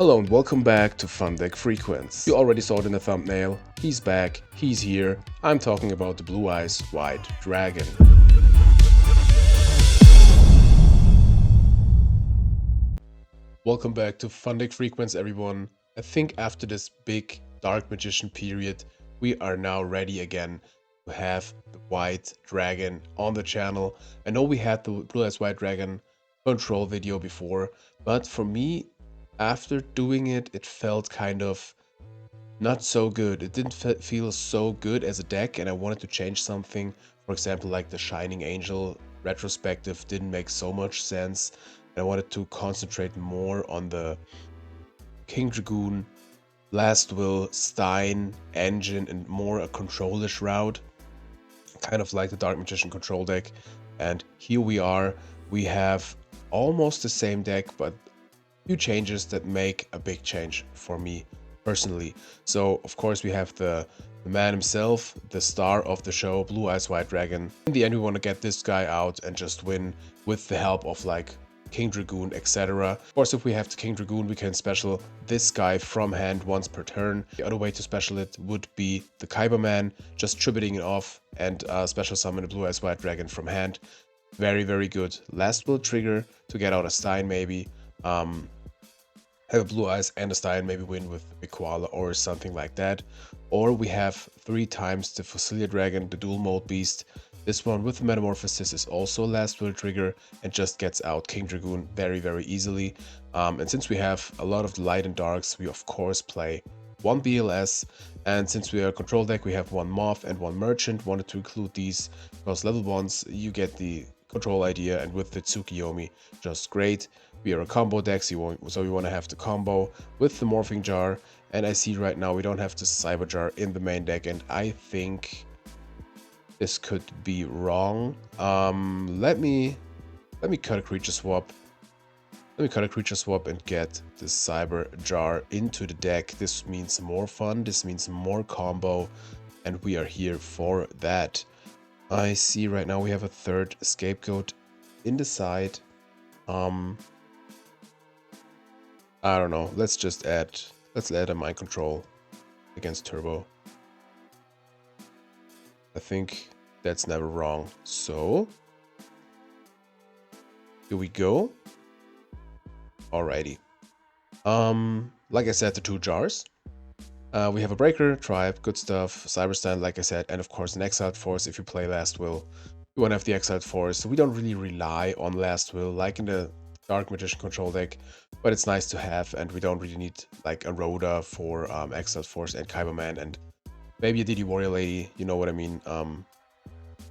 Hello and welcome back to Fun Deck Frequence. You already saw it in the thumbnail. He's back, he's here. I'm talking about the Blue Eyes White Dragon. Welcome back to Fun Deck Frequence, everyone. I think after this big Dark Magician period, we are now ready again to have the White Dragon on the channel. I know we had the Blue Eyes White Dragon control video before, but for me, after doing it, it felt kind of not so good. It didn't feel so good as a deck, and I wanted to change something. For example, like the Shining Angel retrospective didn't make so much sense. And I wanted to concentrate more on the King Dragoon, Last Will, Stein, Engine, and more a control-ish route. Kind of like the Dark Magician control deck. And here we are. We have almost the same deck, but few changes that make a big change for me personally. So of course we have the man himself, the star of the show, Blue Eyes White Dragon. In the end, we want to get this guy out and just win with the help of like King Dragoon, etc. Of course, if we have the King Dragoon, we can special this guy from hand once per turn. The other way to special it would be the Kyberman, just tributing it off and special summon the Blue Eyes White Dragon from hand. Very, very good. Last will trigger to get out a Stein maybe. Have a Blue Eyes and a Stein, maybe win with the Koala or something like that. Or we have 3 times the Fossilia Dragon, the Dual Mode Beast. This one with the Metamorphosis is also last will trigger and just gets out King Dragoon very, very easily. And since we have a lot of the light and darks, we of course play 1 BLS. And since we are a control deck, we have 1 Moth and 1 Merchant. Wanted to include these because level 1s, you get the control idea, and with the Tsukiyomi, just great. We are a combo deck, so we want to have the combo with the Morphing Jar. And I see right now we don't have the Cyber Jar in the main deck, and I think this could be wrong. Let me cut a creature swap. Let me cut a creature swap and get the Cyber Jar into the deck. This means more fun, this means more combo, and we are here for that. I see right now we have a 3rd Scapegoat in the side. I don't know. Let's add a Mind Control against Turbo. I think that's never wrong. So here we go. Alrighty. Like I said, the 2 jars. We have a Breaker, Tribe, good stuff, Cyberstand, like I said, and of course an Exiled Force if you play Last Will. You want to have the Exiled Force, so we don't really rely on Last Will like in the Dark Magician control deck, but it's nice to have, and we don't really need like a Rhoda for Exiled Force and Kyberman, and maybe a DD Warrior Lady, you know what I mean.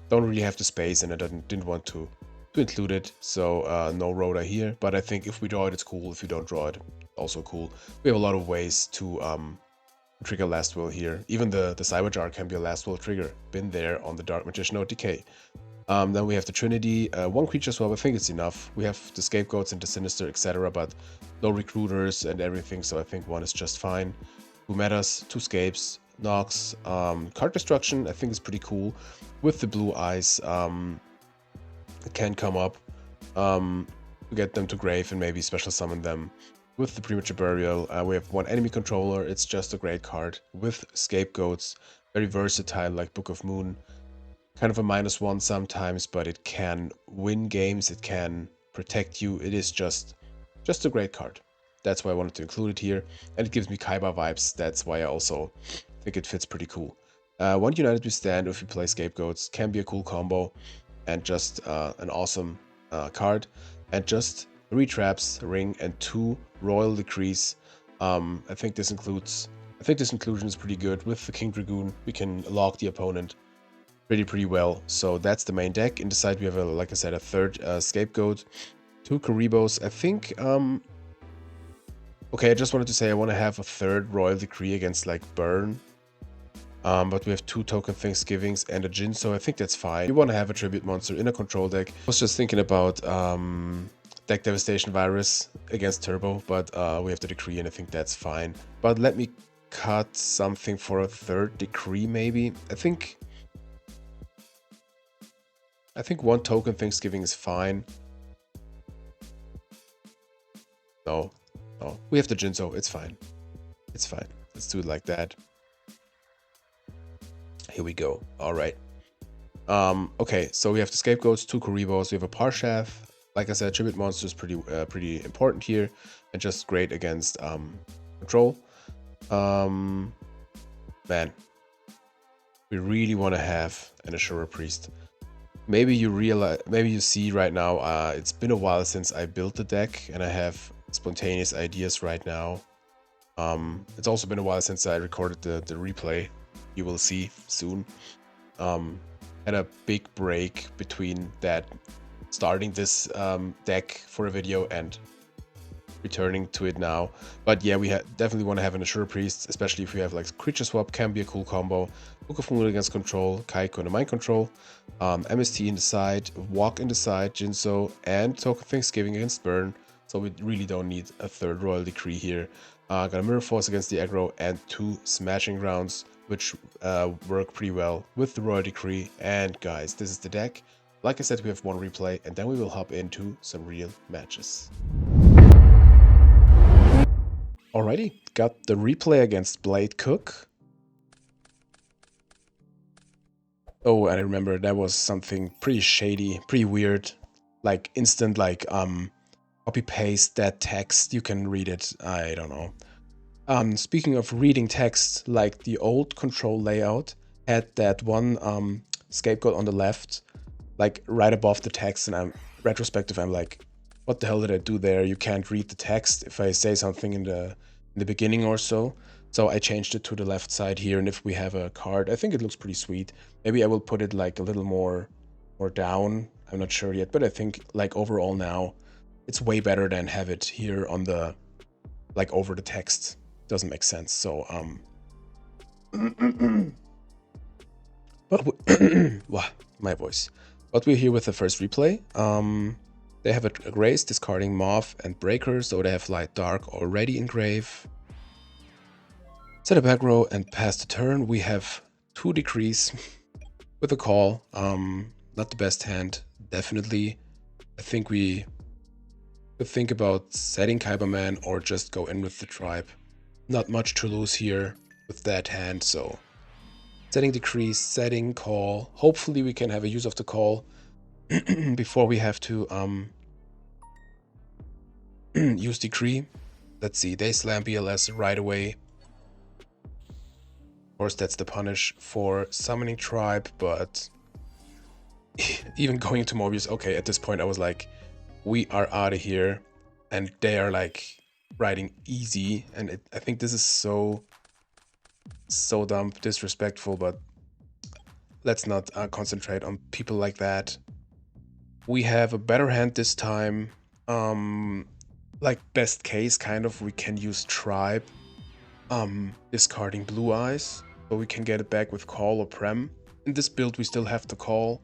Don't really have the space, and I didn't want to include it, so no Rhoda here, but I think if we draw it, it's cool. If you don't draw it, also cool. We have a lot of ways to trigger Last Will here. Even the Cyber Jar can be a Last Will trigger. Been there on the Dark Magician OTK. Then we have the Trinity, 1 creature swap. I think it's enough. We have the Scapegoats and the Sinister, etc., but no Recruiters and everything, so I think 1 is just fine. 2 Metas, 2 Scapes, Nox, Card Destruction, I think is pretty cool. With the Blue Eyes, it can come up to get them to Grave and maybe special summon them. With the Premature Burial, we have 1 enemy controller. It's just a great card. With Scapegoats, very versatile like Book of Moon. Kind of a -1 sometimes, but it can win games, it can protect you. It is just a great card. That's why I wanted to include it here. And it gives me Kaiba vibes. That's why I also think it fits pretty cool. 1 United We Stand if you play Scapegoats can be a cool combo. And just an awesome card. And just 3 Traps, Ring, and 2 Royal Decrees. I think this inclusion is pretty good. With the King Dragoon, we can lock the opponent pretty well. So that's the main deck. In the side we have, like I said, a 3rd Scapegoat, 2 Karibos. I think okay, I just wanted to say I want to have a 3rd Royal Decree against like Burn. But we have 2 Token Thanksgivings and a Jin, so I think that's fine. You want to have a Tribute Monster in a control deck. I was just thinking about Deck Devastation Virus against Turbo, but we have the Decree and I think that's fine. But let me cut something for a 3rd Decree maybe. I think 1 Token Thanksgiving is fine. No. Oh, we have the Jinzo. It's fine. It's fine. Let's do it like that. Here we go. All right. Okay, so we have the Scapegoats, 2 Kuribos, we have a Parshath. Like I said, Tribute Monster is pretty important here, and just great against control. Man, we really want to have an Ashura Priest. Maybe you realize, maybe you see right now, it's been a while since I built the deck, and I have spontaneous ideas right now. It's also been a while since I recorded the replay. You will see soon. Had a big break between that starting this deck for a video and returning to it now. But yeah, we definitely want to have an Ashura Priest, especially if we have like creature swap, can be a cool combo. Book of Moon against control, Kaiko into mind control, MST in the side, Walk in the side, Jinzo, and Token Thanksgiving against burn. So we really don't need a third Royal Decree here. Got a Mirror Force against the aggro and 2 Smashing Grounds, which work pretty well with the Royal Decree. And guys, this is the deck. Like I said, we have 1 replay, and then we will hop into some real matches. Alrighty, got the replay against Blade Cook. Oh, and I remember that was something pretty shady, pretty weird. Like instant, like copy paste that text. You can read it. I don't know. Speaking of reading text, like the old control layout had that one scapegoat on the left, like right above the text, and I'm retrospective. I'm like, what the hell did I do there? You can't read the text if I say something in the beginning or so. So I changed it to the left side here, and if we have a card, I think it looks pretty sweet. Maybe I will put it like a little more down. I'm not sure yet, but I think like overall now, it's way better than have it here on the, like over the text. Doesn't make sense. So but wow, my voice. But we're here with the first replay. They have a Grace discarding Moth and Breaker, so they have Light Dark already in grave. Set a back row and pass the turn. We have 2 Decrees with a call. Not the best hand, definitely. I think we could think about setting Kyberman or just go in with the tribe. Not much to lose here with that hand, so setting Decrees, setting call. Hopefully we can have a use of the call before we have to use Decree. Let's see, they slam BLS right away. Of course, that's the punish for summoning tribe, but even going to Mobius, okay, at this point I was like, we are out of here, and they are like riding easy, and I think this is so dumb, disrespectful, but let's not concentrate on people like that. We have a better hand this time. Like best case, kind of, we can use tribe, discarding Blue Eyes, so we can get it back with call or prem. In this build we still have the call.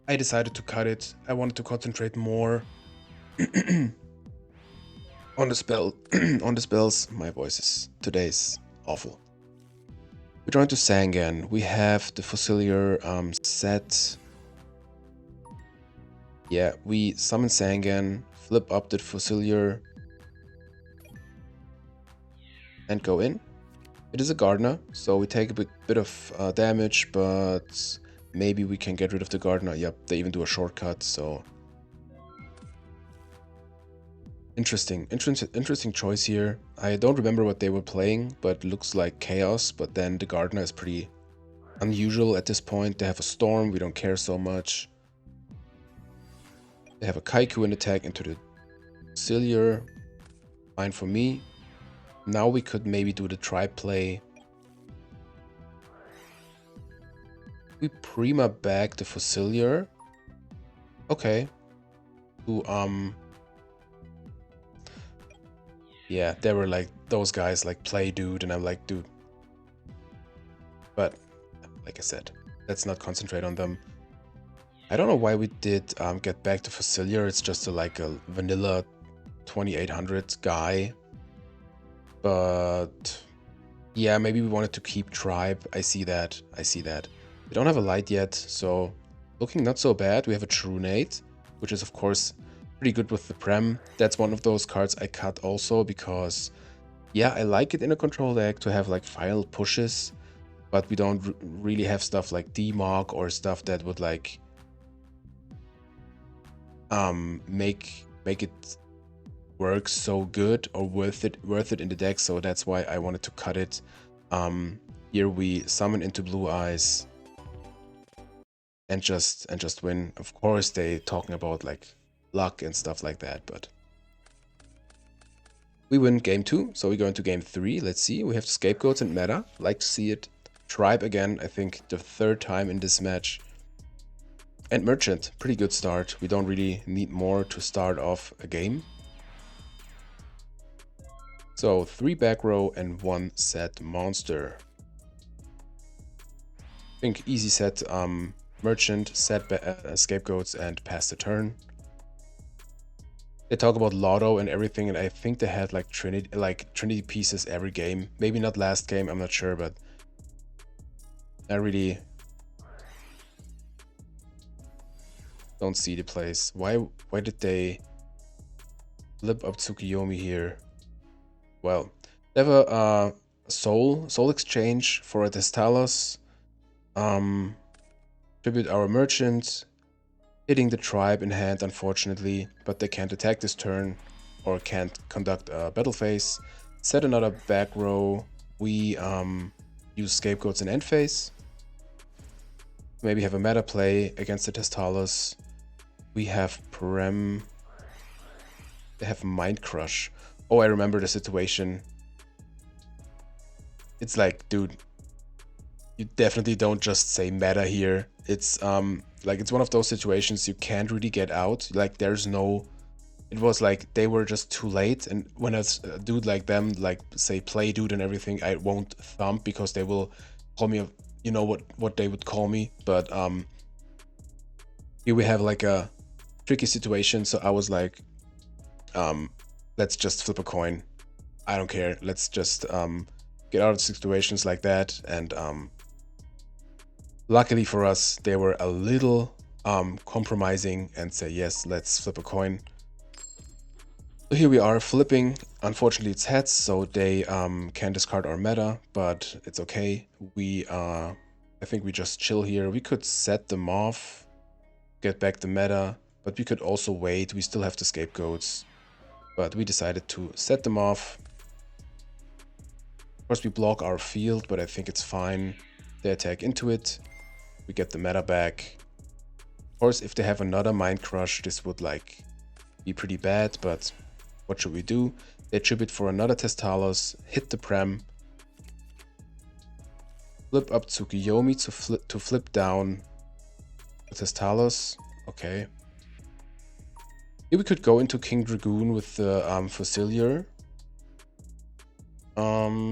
I decided to cut it. I wanted to concentrate more on the spell on the spells. My voice is today's awful. We're trying to Sangan. We have the Fossilier set. Yeah, we summon Sangan, flip up the Fossilier, and go in. It is a Gardener, so we take a bit of damage, but maybe we can get rid of the Gardener. Yep, they even do a shortcut, so interesting choice here. I don't remember what they were playing, but looks like Chaos, but then the Gardener is pretty unusual at this point. They have a Storm, we don't care so much. They have a Kaiku in attack into the Fossilier. Fine for me. Now we could maybe do the tribe play. We Prima back the Fossilier. Okay. Yeah, they were like those guys like play dude, and I'm like, dude. But like I said, let's not concentrate on them. I don't know why we did get back to Fossilier. It's just like a vanilla 2800 guy. But yeah, maybe we wanted to keep tribe. I see that. We don't have a light yet, so looking not so bad. We have a True Nate, which is of course pretty good with the Prem. That's one of those cards I cut also because, yeah, I like it in a control deck to have like final pushes, but we don't really have stuff like D-Mark or stuff that would like make it work so good or worth it in the deck. So that's why I wanted to cut it. Here we summon into Blue Eyes and just win. Of course they talking about like luck and stuff like that, but we win game 2, so we go into game 3. Let's see, we have Scapegoats and meta. Like to see it. Tribe again, I think the 3rd time in this match. And Merchant, pretty good start. We don't really need more to start off a game. So 3 back row and 1 set monster. I think easy set Merchant, set Scapegoats and pass the turn. They talk about Lotto and everything, and I think they had like Trinity pieces every game. Maybe not last game, I'm not sure, but I really don't see the place. Why did they flip up Tsukiyomi here? Well, they have a soul exchange for a Testalos. Tribute our merchant. Hitting the tribe in hand, unfortunately, but they can't attack this turn or can't conduct a battle phase. Set another back row. We use Scapegoats in end phase. Maybe have a meta play against the Testalos. We have Prem. They have Mind Crush. Oh, I remember the situation. It's like, dude, you definitely don't just say meta here. It's like it's one of those situations you can't really get out. Like there's no, it was like they were just too late, and when a dude like them like say play dude and everything, I won't thump because they will call me, you know what they would call me. But here we have like a tricky situation, so I was like, let's just flip a coin. I don't care. Let's just get out of situations like that. And luckily for us, they were a little compromising and say, yes, let's flip a coin. So here we are flipping. Unfortunately, it's heads, so they can discard our meta, but it's okay. We, I think we just chill here. We could set them off, get back the meta, but we could also wait. We still have the Scapegoats, but we decided to set them off. Of course, we block our field, but I think it's fine. They attack into it. We get the meta back. Of course, if they have another Mind Crush, this would like be pretty bad, but what should we do? They tribute for another Testalos, hit the Prem, flip up Tsukiyomi to flip down the Testalos. Okay. Here we could go into King Dragoon with the Fossilier.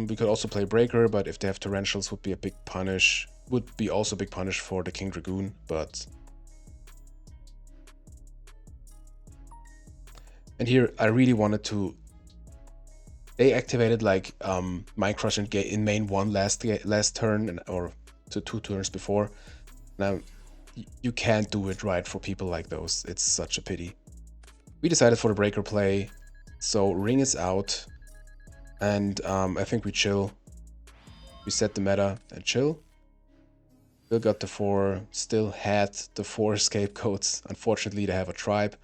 We could also play Breaker, but if they have Torrentials would be a big punish. Would be also a big punish for the King Dragoon, but... And here I really wanted to... They activated like Mind Crush in main 1 last turn, or 2 turns before. Now, you can't do it right for people like those. It's such a pity. We decided for the Breaker play, so Ring is out. And I think we chill. We set the meta and chill. Still got the 4, still had the 4 Scapegoats. Unfortunately, they have a tribe.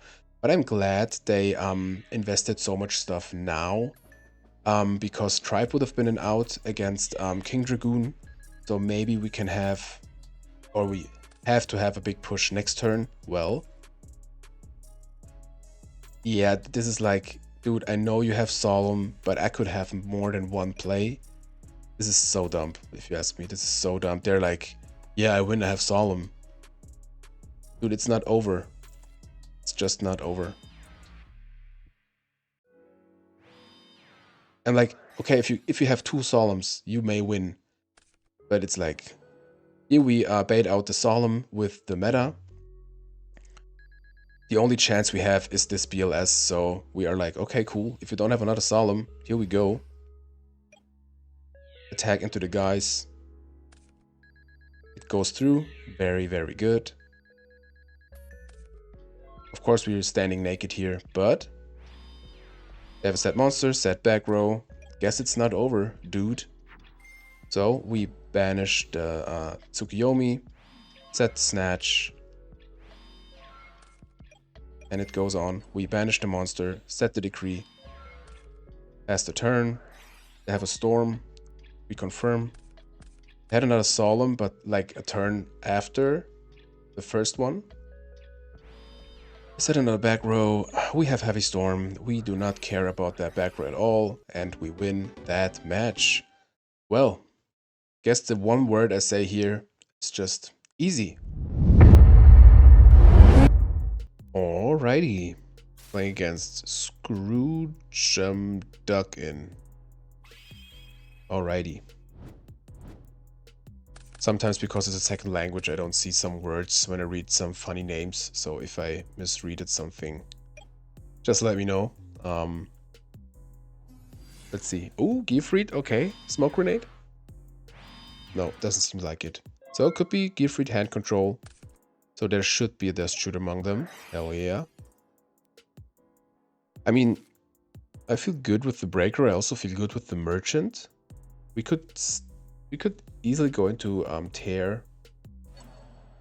But I'm glad they invested so much stuff now. Because tribe would have been an out against King Dragoon. So maybe we can have, or we have to have a big push next turn. Well, yeah, this is like, dude, I know you have Solemn, but I could have more than 1 play. This is so dumb, if you ask me. This is so dumb. They're like, yeah, I win, I have Solemn. Dude, it's not over. It's just not over. And like, okay, if you have 2 Solemns, you may win. But it's like, here we bait out the Solemn with the meta. The only chance we have is this BLS, so we are like, okay, cool. If you don't have another Solemn, here we go. Attack into the guys. It goes through. Very, very good. Of course, we're standing naked here, but they have a set monster, set back row. Guess it's not over, dude. So we banish the Tsukuyomi, set snatch, and it goes on. We banish the monster, set the decree, pass the turn. They have a storm. We confirm. They had another solemn, but like a turn after the first one. Set another back row. We have heavy storm. We do not care about that back row at all, and we win that match. Well, guess the one word I say here is just easy. Alrighty. Playing against Scrooge Duckin. Alrighty. Sometimes because it's a second language, I don't see some words when I read some funny names. So if I misread something, just let me know. Let's see. Ooh, Gearfried. Okay. Smoke grenade? No, doesn't seem like it. So it could be Gearfried hand control. So there should be a dust shoot among them. Hell yeah. I mean, I feel good with the breaker. I also feel good with the merchant. We could easily go into tear.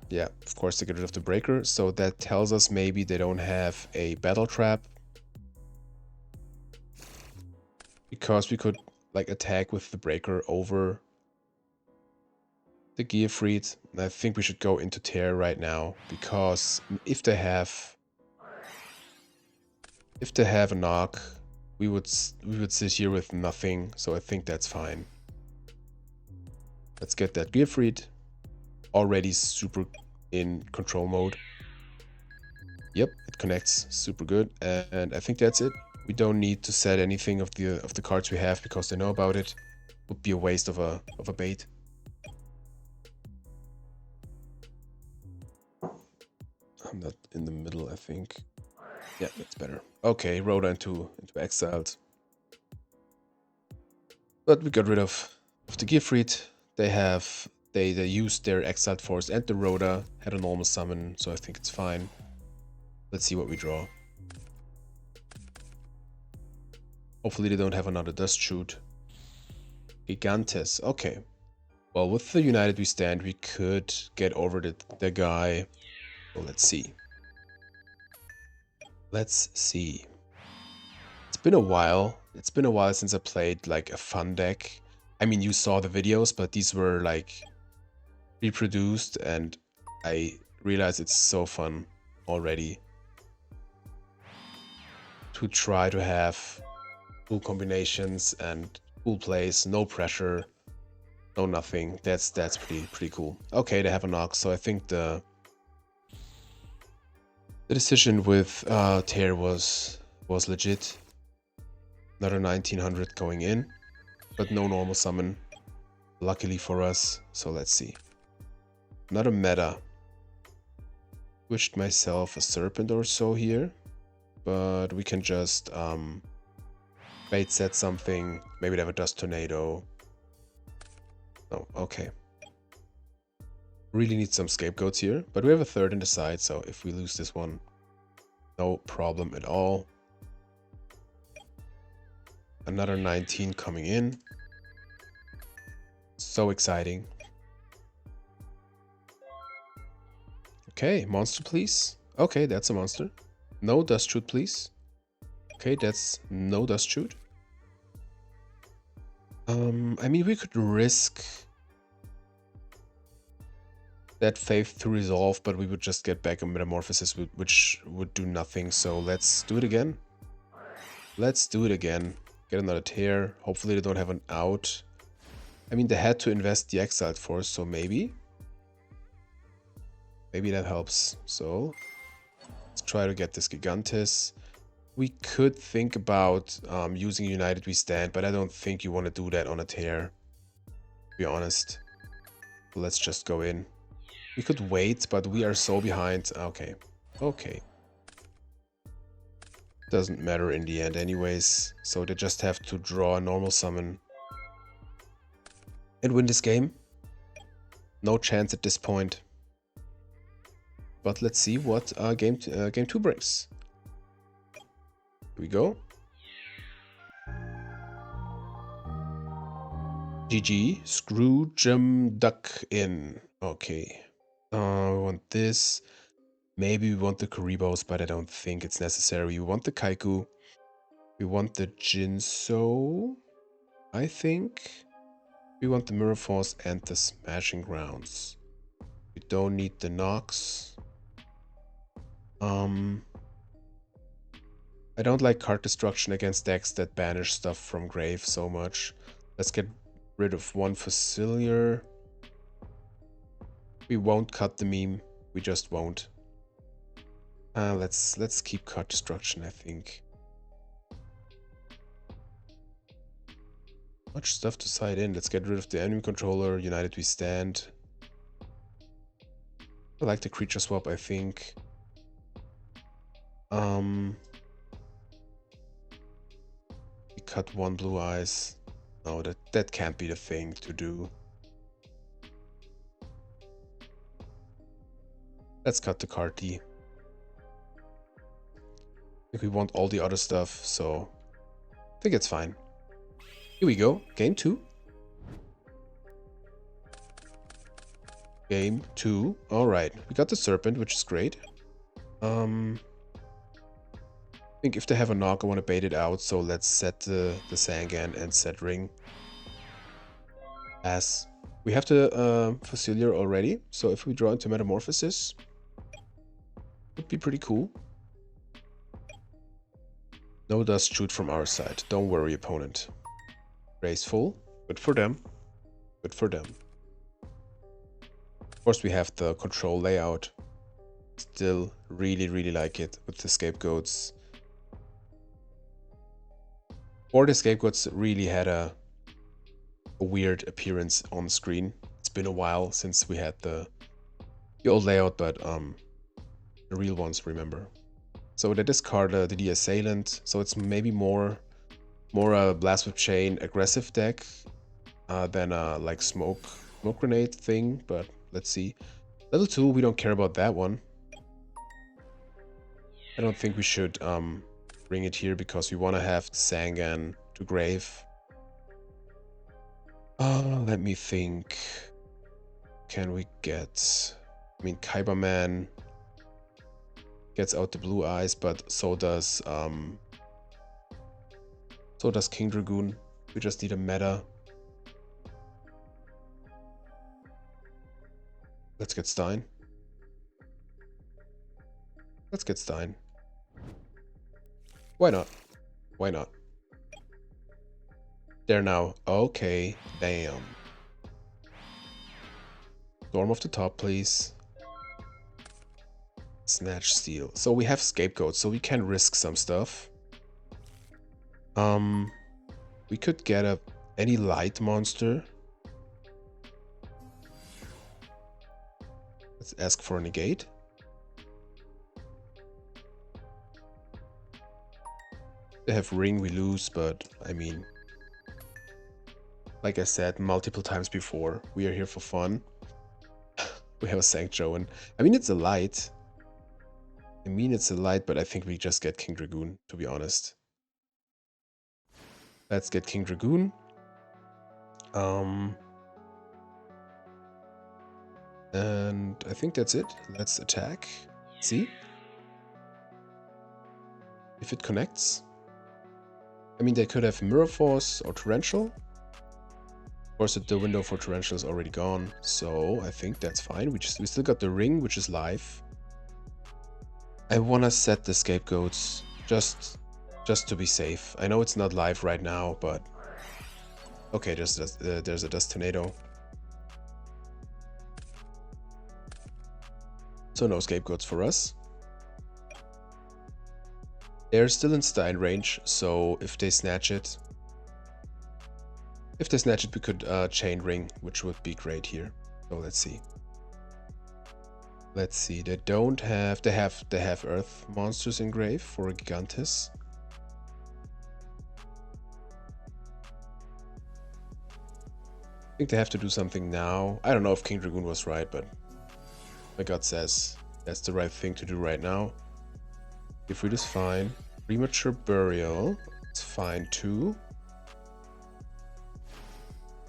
Yeah, of course to get rid of the breaker. So that tells us maybe they don't have a battle trap. Because we could like attack with the breaker over the Gearfried. I think we should go into tear right now, because if they have a knock, we would sit here with nothing. So I think that's fine. Let's get that Gearfried. Already super in control mode. Yep, it connects super good, and I think that's it. We don't need to set anything of the cards we have because they know about it. Would be a waste of a bait. I'm not in the middle, I think. Yeah, that's better. Okay, Rhoda into exiled. But we got rid of the Gearfried. They used their exiled force, and the Rhoda had a normal summon, so I think it's fine. Let's see what we draw. Hopefully they don't have another dust shoot. Gigantes. Okay. Well, with the United We Stand, we could get over the guy. Well, let's see. Let's see. It's been a while. It's been a while since I played like a fun deck. I mean, you saw the videos, but these were like reproduced, and I realize it's so fun already to try to have cool combinations and cool plays, no pressure, no nothing. That's pretty cool. Okay, they have a knock, so I think the decision with tear was legit. Another 1900 going in, but no normal summon, luckily for us. So let's see. Another meta. Wished myself a serpent or so here, but we can just bait set something. Maybe they have a dust tornado. Oh, okay. Really need some scapegoats here, but we have a third in the side, so if we lose this one, no problem at all. Another 19 coming in. So exciting. Okay, monster please. Okay, that's a monster. No dust shoot please. Okay, that's no dust shoot. I mean, we could risk that Faith to resolve, but we would just get back a Metamorphosis, which would do nothing. So let's do it again. Let's do it again. Get another tear. Hopefully they don't have an out. I mean, they had to invest the Exiled Force, so maybe that helps. So let's try to get this Gigantes. We could think about using United We Stand, but I don't think you want to do that on a tear, to be honest. Let's just go in. We could wait, but we are so behind. Okay. Okay. Doesn't matter in the end anyways. So they just have to draw a normal summon and win this game. No chance at this point. but let's see what game 2 brings. Here we go. GG, screw Jim Duck in. Okay. We want this. Maybe we want the Karibos, but I don't think it's necessary. We want the Kaiku. We want the Jinso, I think. We want the Mirror Force and the Smashing Grounds. We don't need the Nox. I don't like card destruction against decks that banish stuff from grave so much. Let's get rid of one Facilier. We won't cut the meme. We just won't. Let's keep card destruction, I think. Much stuff to side in. Let's get rid of the enemy controller. United we stand. I like the creature swap, I think. We cut one blue eyes. No, that can't be the thing to do. Let's cut the card D. I think we want all the other stuff, so I think it's fine. Here we go. Game 2. Game 2. Alright. We got the Serpent, which is great. I think if they have a knock, I want to bait it out, so let's set the Sangan and set Ring. As we have the Facilier already, so if we draw into Metamorphosis, would be pretty cool. No dust shoot from our side. Don't worry, opponent. Raise full. Good for them. Good for them. Of course, we have the control layout. Still really like it with the scapegoats. Or the scapegoats really had a weird appearance on screen. It's been a while since we had the old layout, but the real ones, remember. So they discard the Assailant, so it's maybe more a Blast with Chain aggressive deck than a like smoke grenade thing, but let's see. Level 2, we don't care about that one. I don't think we should bring it here because we want to have Sangan to grave. Let me think. Can we get... I mean, Kyberman gets out the blue eyes, but so does King Dragoon. We just need a meta. Let's get Stein. Let's get Stein. Why not? Why not? There now. Okay. Damn. Storm off the top, please. Snatch Steal. So we have Scapegoat, so we can risk some stuff. We could get any light monster. Let's ask for a negate. They have Ring, we lose, but I mean, like I said multiple times before, we are here for fun. We have a Sanct Joan. I mean, it's a light. But I think we just get King Dragoon, to be honest. Let's get King Dragoon. And I think that's it. Let's attack. See? If it connects. I mean, they could have Mirror Force or Torrential. Of course, the window for Torrential is already gone, so I think that's fine. We still got the Ring, which is live. I want to set the Scapegoats just to be safe. I know it's not live right now, but okay, there's a Dust Tornado. So no Scapegoats for us. They're still in Stein range, so if they snatch it, we could chain Ring, which would be great here. So let's see. Let's see. They don't have. They have Earth monsters in grave for a Gigantes. I think they have to do something now. I don't know if King Dragoon was right, but my gut says That's the right thing to do right now. If we just fine. Premature burial. It's fine too.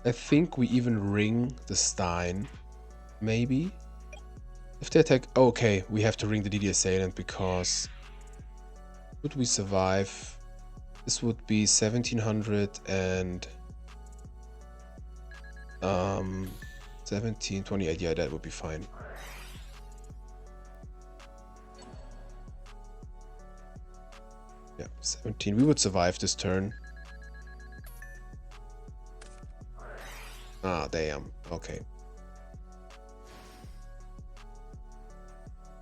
I think we even ring the Stein. Maybe. If they attack... Oh, okay, we have to ring the DD Assailant because... Would we survive? This would be 1700 and... 1728. Yeah, that would be fine. Yeah, 17. We would survive this turn. Ah, damn. Okay.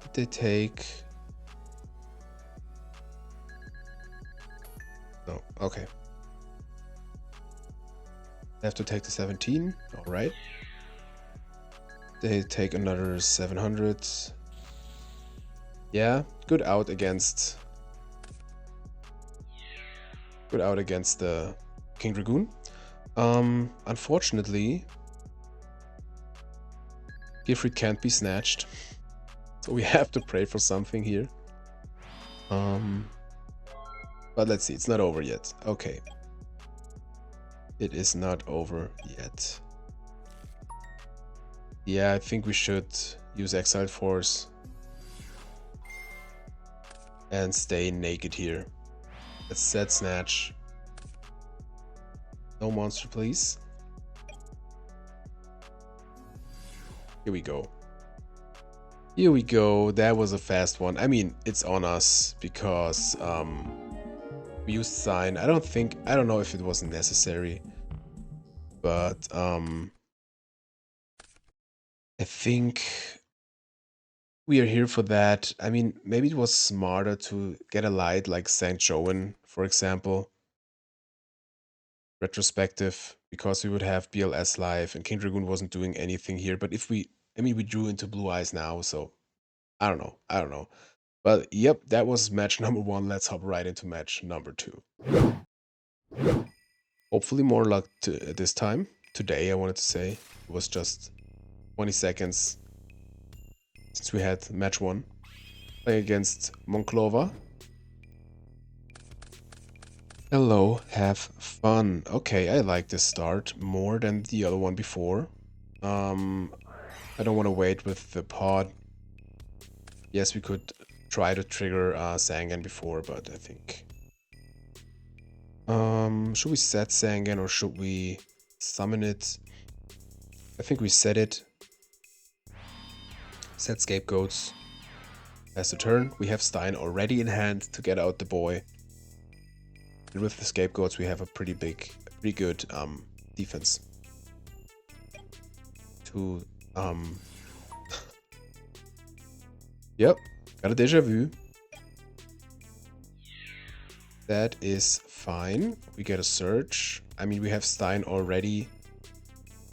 Did they take... No, okay. They have to take the 17. Alright. They take another 700. Yeah, good out against... Good out against the King Dragoon. Unfortunately, Gifrid can't be snatched. So we have to pray for something here. But let's see, it's not over yet. Okay. It is not over yet. Yeah, I think we should use Exiled Force. And stay naked here. Let's set Snatch. No monster, please. Here we go. Here we go. That was a fast one. I mean, it's on us because we used Sign. I don't know if it was necessary, but I think we are here for that. I mean, maybe it was smarter to get a light like St. Joan, for example. Retrospective, because we would have BLS live and King Dragoon wasn't doing anything here. But if we, I mean, we drew into Blue Eyes now, so I don't know. But yep, that was match number 1. Let's hop right into match number 2. Hopefully more luck this time. Today, I wanted to say. It was just 20 seconds since we had match 1. Playing against Monclova. Hello, have fun. Okay, I like this start more than the other one before. I don't want to wait with the pod. Yes, we could try to trigger Sangan before, but I think... should we set Sangan or should we summon it? I think we set it. Set Scapegoats. Pass the turn. We have Stein already in hand to get out the boy. And with the Scapegoats, we have a pretty good defense. To Yep, got a deja vu. That is fine. We get a search. I mean, we have Stein already.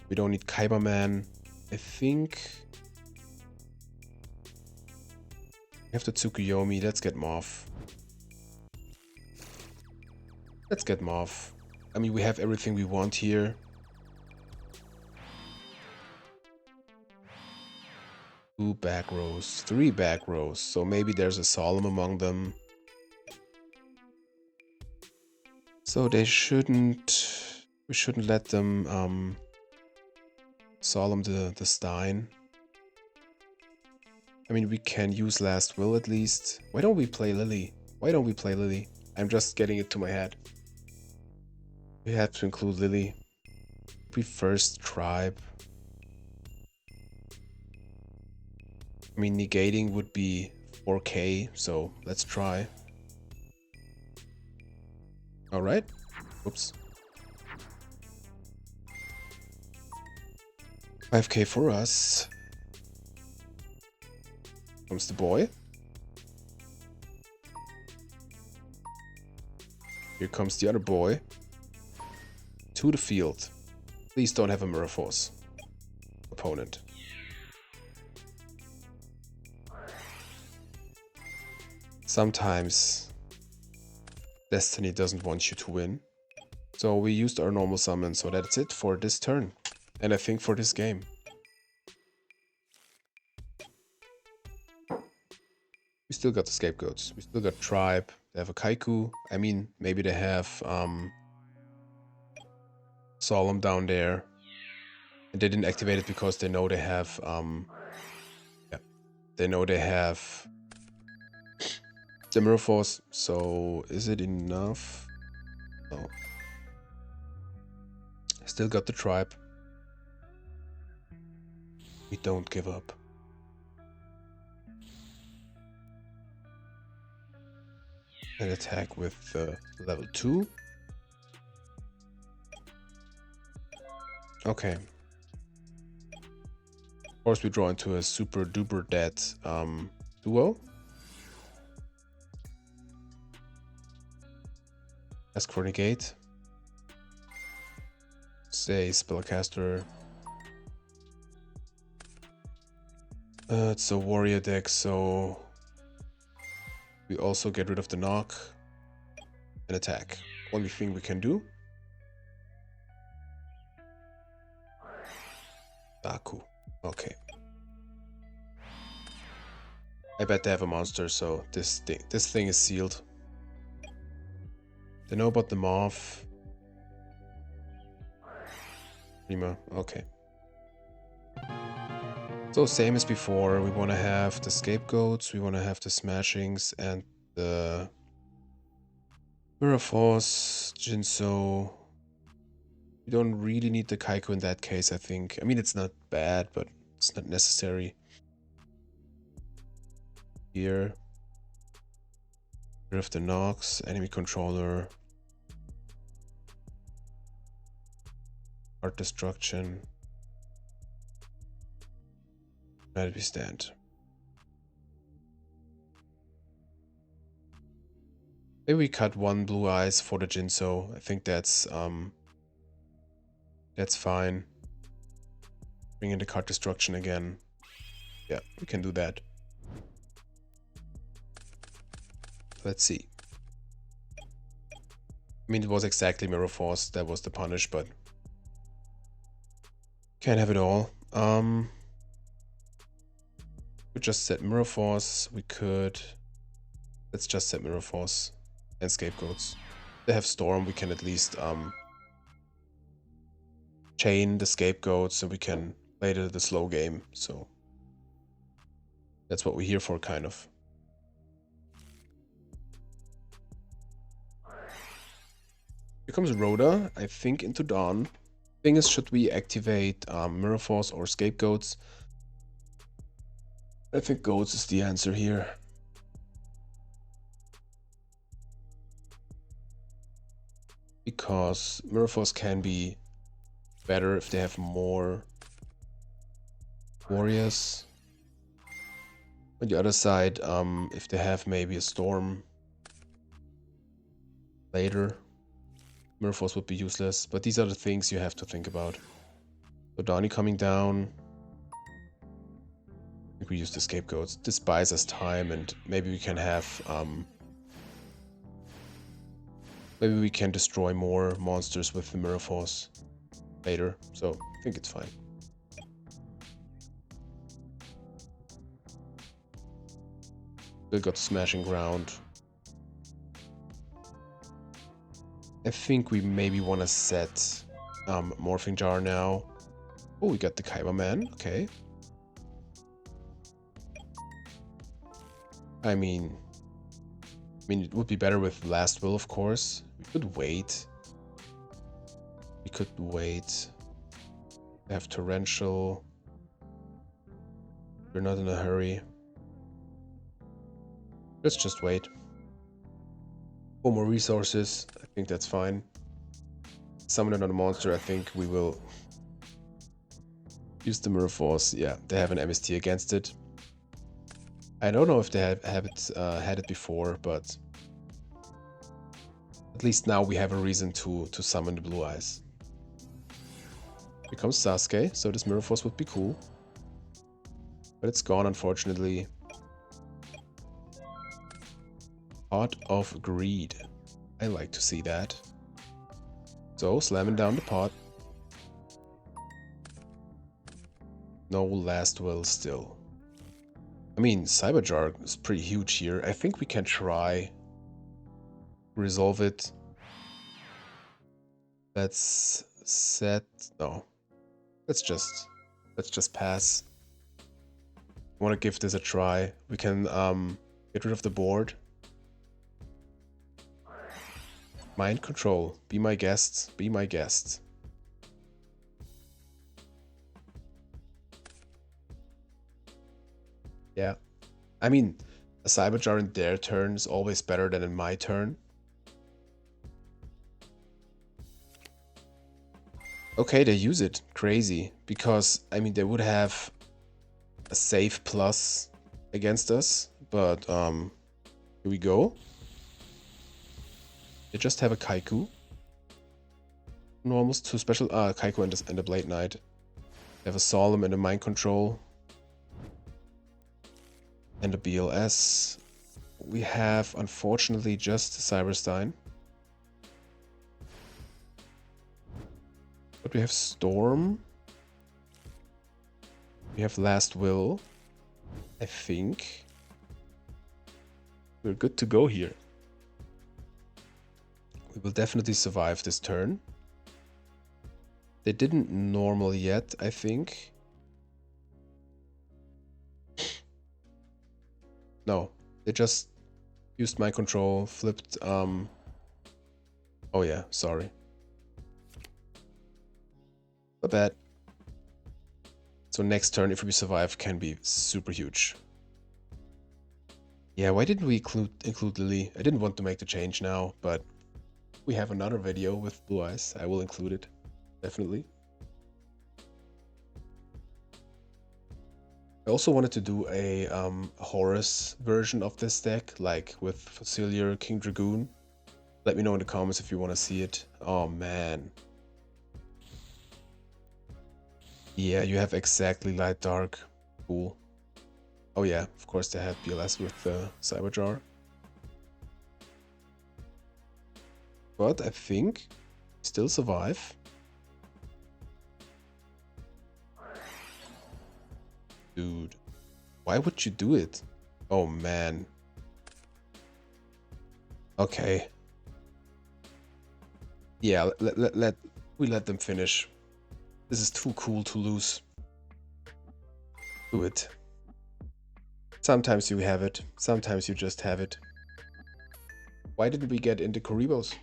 We don't need Kyberman. I think we have the Tsukuyomi. Let's get Moth. Let's get Moth. I mean, we have everything we want here. Two back rows, 3 back rows. So maybe there's a Solemn among them. So they shouldn't... We shouldn't let them Solemn the Stein. I mean, we can use Last Will at least. Why don't we play Lily? Why don't we play Lily? I'm just getting it to my head. We have to include Lily. We first Tribe. I mean, negating would be 4k, so let's try. Alright. Oops. 5k for us. Comes the boy. Here comes the other boy. To the field. Please don't have a Mirror Force opponent. Sometimes Destiny doesn't want you to win. So we used our normal summon, so that's it for this turn. And I think for this game. We still got the scapegoats. We still got tribe. They have a kaiku. I mean, maybe they have solemn down there. And they didn't activate it because they know they have yeah, they know they have the mirror force. So is it enough? No. Still got the tribe. We don't give up. An attack with level 2. Okay. Of course, we draw into a super duper dead duo. Ask for negate. Say spellcaster. It's a warrior deck, so we also get rid of the knock and attack. Only thing we can do. Daku. Okay. I bet they have a monster, so this thing is sealed. They know about the moth. Prima. Okay. So same as before, we want to have the scapegoats, we want to have the smashings and the Mirror Force, Jinso. We don't really need the Kaiku in that case, I think. I mean, it's not bad, but it's not necessary. Here. Rid of the Nox, enemy controller. Art destruction. Where did we stand? Maybe we cut one blue eyes for the Jinso. I think that's fine. Bring in the card destruction again. Yeah, we can do that. Let's see. I mean, it was exactly Mirror Force. That was the punish, but can't have it all. We just set Mirror Force. We could. Let's just set Mirror Force and scapegoats. They have Storm. We can at least chain the scapegoats so we can play the slow game. So that's what we're here for, kind of. Here comes Rhoda, I think, into Dawn. Thing is, should we activate Mirror Force or scapegoats? I think goats is the answer here. Because Mirror Force can be better if they have more warriors. On the other side, if they have maybe a storm later, Mirror Force would be useless. But these are the things you have to think about. So Donnie coming down. I think we use the scapegoats. This buys us time, and maybe we can have maybe we can destroy more monsters with the Mirror Force later. So I think it's fine. Still got Smashing Ground. I think we maybe want to set Morphing Jar now. Oh, we got the Kaiba Man. Okay. I mean, it would be better with Last Will, of course. We could wait. We have Torrential. We're not in a hurry. Let's just wait. 4 more resources. I think that's fine. Summon another monster. I think we will use the Mirror Force. Yeah, they have an MST against it. I don't know if they had it before, but at least now we have a reason to summon the Blue Eyes. Here comes Sasuke, so this Mirror Force would be cool. But it's gone, unfortunately. Pot of Greed. I like to see that. So, slamming down the pot. No Last Will still. I mean, Cyberjar is pretty huge here. I think we can try resolve it. Let's set... No. Let's just pass. I want to give this a try. We can get rid of the board. Mind control. Be my guest. Be my guest. Yeah. I mean, a Cyberjar in their turn is always better than in my turn. Okay, they use it. Crazy. Because, I mean, they would have a save plus against us. But, here we go. They just have a Kaiku. Normals, 2 special... Kaiku and a Blade Knight. They have a Solemn and a Mind Control. And a BLS. We have, unfortunately, just Cyberstein. But we have Storm. We have Last Will. I think we're good to go here. We will definitely survive this turn. They didn't normal yet, I think. No, they just used my control, flipped, oh yeah, sorry. Not bad. So next turn, if we survive, can be super huge. Yeah, why didn't we include Lily? I didn't want to make the change now, but we have another video with Blue Eyes. I will include it, definitely. I also wanted to do a Horus version of this deck, like with Facilier, King Dragoon. Let me know in the comments if you want to see it. Oh man. Yeah, you have exactly light dark. Cool. Oh yeah, of course they had BLS with the Cyberjar. But I think still survive. Dude, why would you do it? Oh man. Okay. Yeah, we let them finish. This is too cool to lose. Do it. Sometimes you have it. Sometimes you just have it. Why didn't we get into Koribos?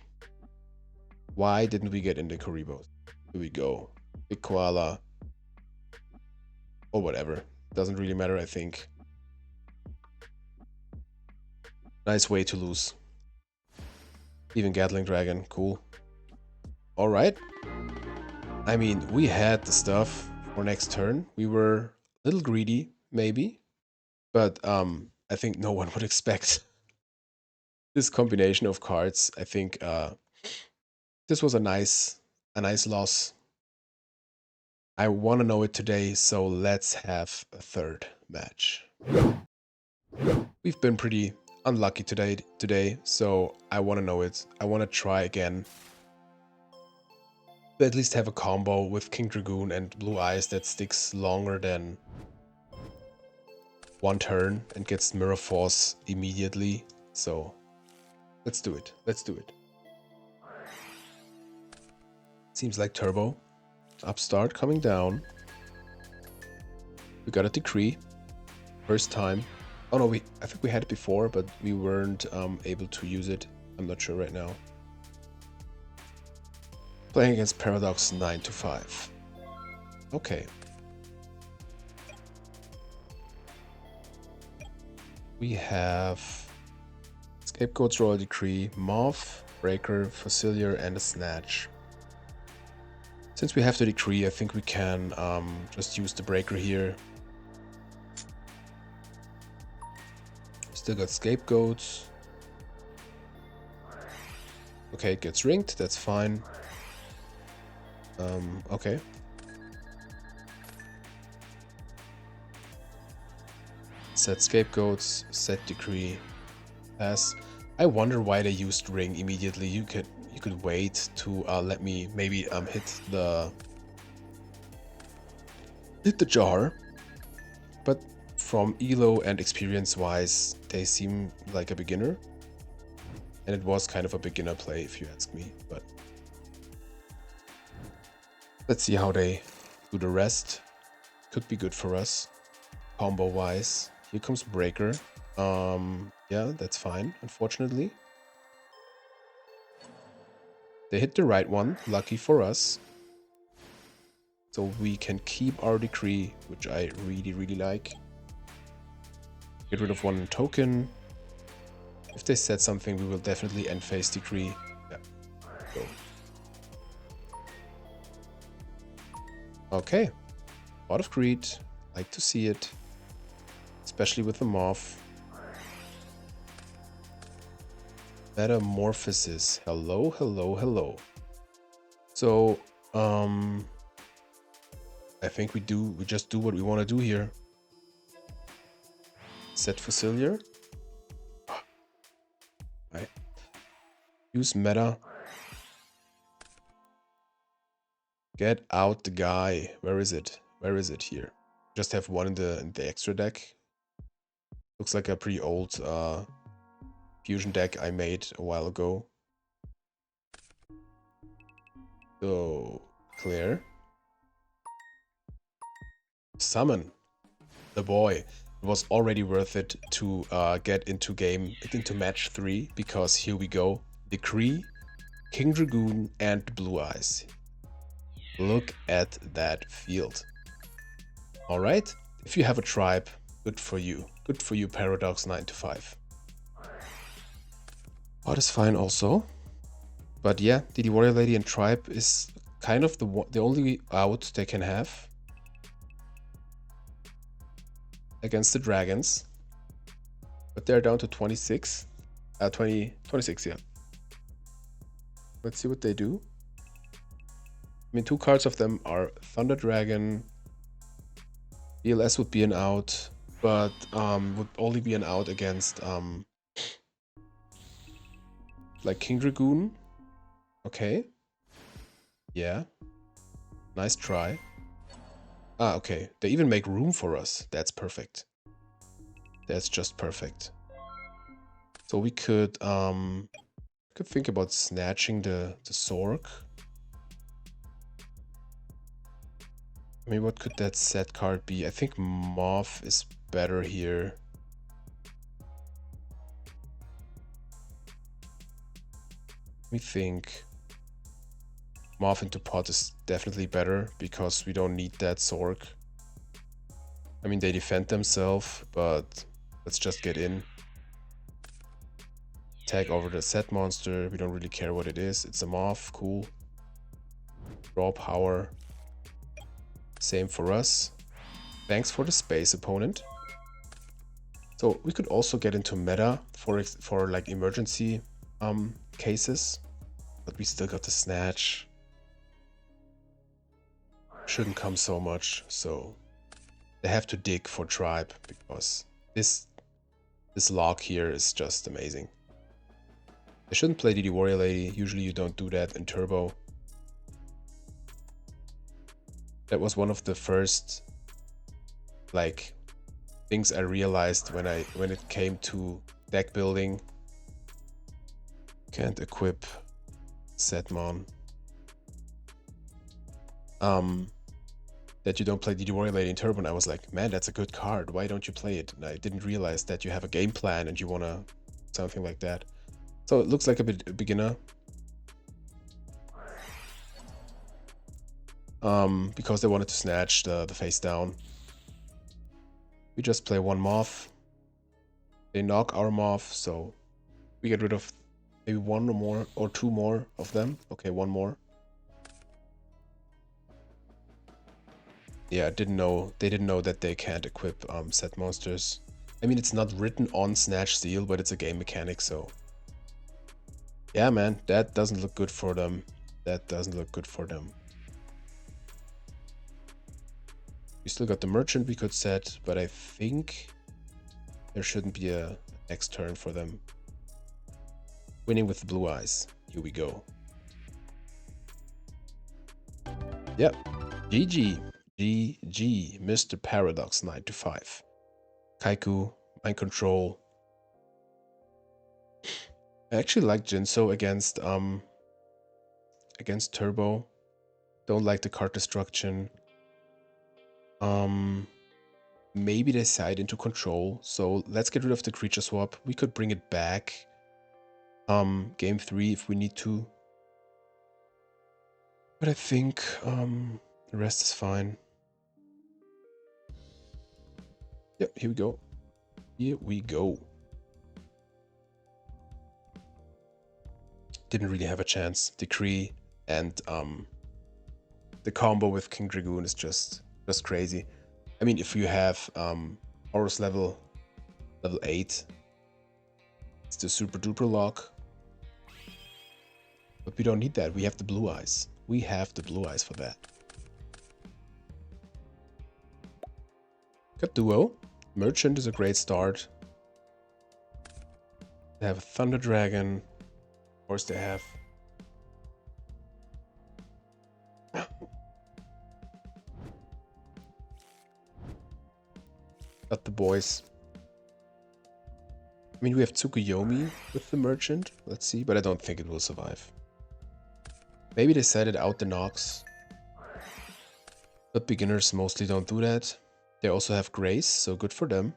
Why didn't we get into Koribos? Here we go. Big Koala. Or whatever. Doesn't really matter, I think. Nice way to lose. Even Gatling Dragon. Cool. Alright. I mean, we had the stuff for next turn. We were a little greedy, maybe. But I think no one would expect this combination of cards. I think this was a nice loss. I want to know it today, so let's have a third match. We've been pretty unlucky today, so I want to know it. I want to try again. To at least have a combo with King Dragoon and Blue Eyes that sticks longer than one turn and gets Mirror Force immediately. So let's do it. Let's do it. Seems like Turbo. Upstart coming down. We got a Decree. First time. Oh no, I think we had it before, but we weren't able to use it. I'm not sure right now. Playing against Paradox 9-5. Okay. We have Scapegoats, Royal Decree, Morph, Breaker, Facilier, and a Snatch. Since we have the Decree, I think we can just use the Breaker here. Still got Scapegoats. Okay, it gets ringed, that's fine. Okay. Set Scapegoats, set Decree, pass. I wonder why they used Ring immediately. You could wait to let me maybe hit the jar. But from elo and experience wise, they seem like a beginner. And it was kind of a beginner play, if you ask me. But let's see how they do the rest. Could be good for us, combo wise. Here comes Breaker. Yeah, that's fine, unfortunately. They hit the right one, lucky for us. So we can keep our decree, which I really, really like. Get rid of one token. If they set something, we will definitely end phase decree. Yeah, go. Okay, a lot of greed. Like to see it, especially with the morph. Metamorphosis. Hello, hello, hello. So, I think we just do what we want to do here. Set Fossilier. Right. Use meta. Get out the guy. Where is it? Where is it here? Just have one in the extra deck. Looks like a pretty old fusion deck I made a while ago. So, clear. Summon the boy. It was already worth it to get into match 3 because here we go. Decree, King Dragoon, and Blue Eyes. Look at that field. Alright, if you have a tribe, good for you. Good for you, Paradox 9 to 5. What is fine also. But yeah, DD Warrior Lady and Tribe is kind of the only out they can have against the dragons. But they're down to 26. 26, yeah. Let's see what they do. I mean, 2 cards of them are Thunder Dragon. ELS would be an out, but would only be an out against like King Dragoon. Okay. Yeah. Nice try. Ah, okay. They even make room for us. That's perfect. That's just perfect. So we could think about snatching the Sork. I mean, what could that set card be? I think Moth is better here. Let me think. Moth into pot is definitely better because we don't need that Sork. I mean, they defend themselves, but let's just get in. Tag over the set monster. We don't really care what it is. It's a Moth. Cool. Draw power. Same for us. Thanks for the space, opponent. So we could also get into meta for like emergency cases, but we still got the snatch. Shouldn't come so much, so they have to dig for tribe because this lock here is just amazing. They shouldn't play DD Warrior Lady. Usually you don't do that in turbo. That was one of the first like things I realized when it came to deck building. Can't equip Setmon. That you don't play DD Warrior Lady in turbo, and I was like, man, that's a good card. Why don't you play it? And I didn't realize that you have a game plan and you wanna something like that. So it looks like a beginner. Because they wanted to snatch the face down. We just play one Moth. They knock our Moth, so we get rid of maybe one or more or 2 more of them. Okay, 1 more. Yeah, they didn't know that they can't equip set monsters. I mean, it's not written on Snatch Seal, but it's a game mechanic, so yeah, man, that doesn't look good for them. That doesn't look good for them. We still got the merchant we could set, but I think there shouldn't be a next turn for them. Winning with the Blue Eyes. Here we go. Yep. GG. GG. Mr. Paradox 9 to 5. Kaiku, Mind Control. I actually like Jinso against Turbo. Don't like the card destruction. Maybe they side into control. So let's get rid of the creature swap. We could bring it back. Game 3 if we need to. But I think the rest is fine. Yep, here we go. Here we go. Didn't really have a chance. Decree and the combo with King Dragoon is just crazy. I mean, if you have Horus level 8, it's the super duper lock. But we don't need that. We have the blue eyes. We have the blue eyes for that. Got Duel. Merchant is a great start. They have a Thunder Dragon. Of course they have. Got the boys. I mean, we have Tsukuyomi with the Merchant. Let's see, but I don't think it will survive. Maybe they set it out the Nox. But beginners mostly don't do that. They also have Grace, so good for them.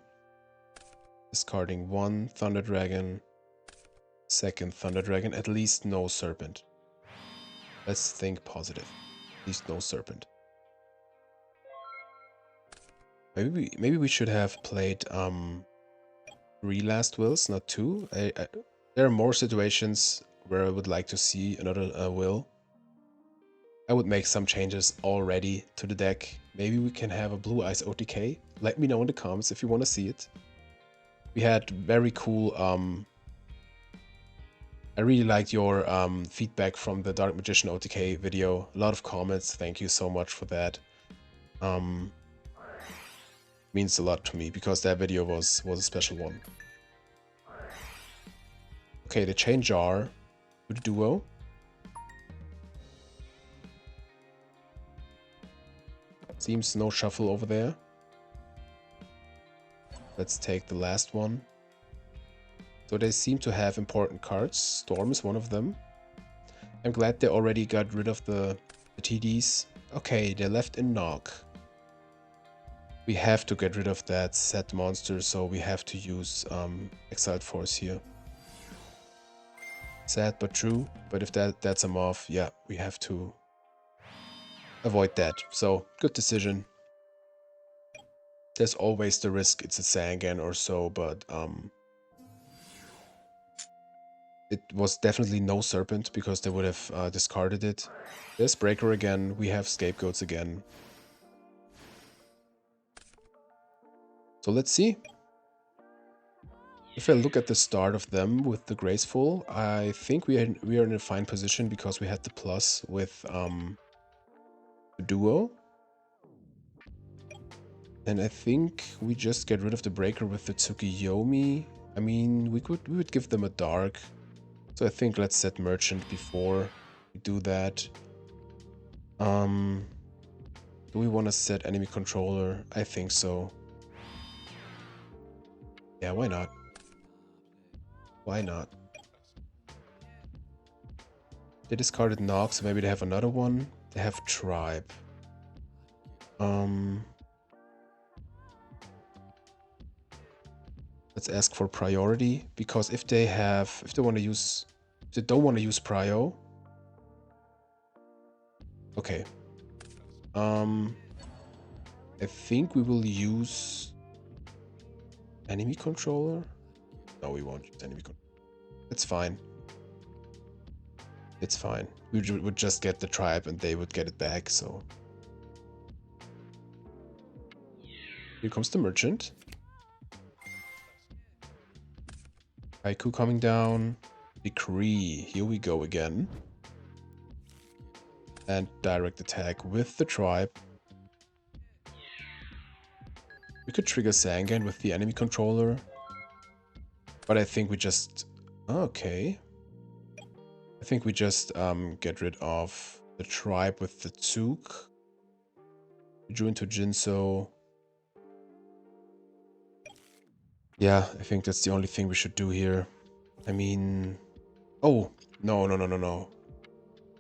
Discarding one Thunder Dragon. Second Thunder Dragon. At least no Serpent. Let's think positive. At least no Serpent. Maybe we should have played 3 last wills, not 2. There are more situations where I would like to see another will. I would make some changes already to the deck. Maybe we can have a Blue Eyes OTK. Let me know in the comments if you want to see it. We had very cool... I really liked your feedback from the Dark Magician OTK video. A lot of comments. Thank you so much for that. Means a lot to me because that video was a special one. Okay, the chain jar to the duo. Seems no shuffle over there. Let's take the last one. So they seem to have important cards. Storm is one of them. I'm glad they already got rid of the TDs. Okay, they left in Nog. We have to get rid of that set monster, so we have to use Exiled Force here. Sad but true, but if that's a moth, yeah, we have to avoid that. So, good decision. There's always the risk it's a Sangan or so, but it was definitely no Serpent because they would have discarded it. There's Breaker again, we have Scapegoats again. So let's see. If I look at the start of them with the Graceful, I think we are in a fine position because we had the plus with the Duo. And I think we just get rid of the Breaker with the Tsukuyomi. I mean, we would give them a Dark. So I think let's set Merchant before we do that. Do we want to set Enemy Controller? I think so. Yeah, why not? Why not? They discarded Nox, so maybe they have another one. They have Tribe. Let's ask for priority, because if they don't want to use Prio. Okay. I think we will use Enemy Controller. No, we won't use Enemy Controller. It's fine. It's fine. We would just get the tribe and they would get it back, so. Here comes the Merchant. Haiku coming down. Decree. Here we go again. And direct attack with the tribe. We could trigger Sangan with the enemy controller. But I think we just... Okay. I think we just get rid of the tribe with the Tsuk. We drew into Jinso. Yeah, I think that's the only thing we should do here. I mean... Oh, no.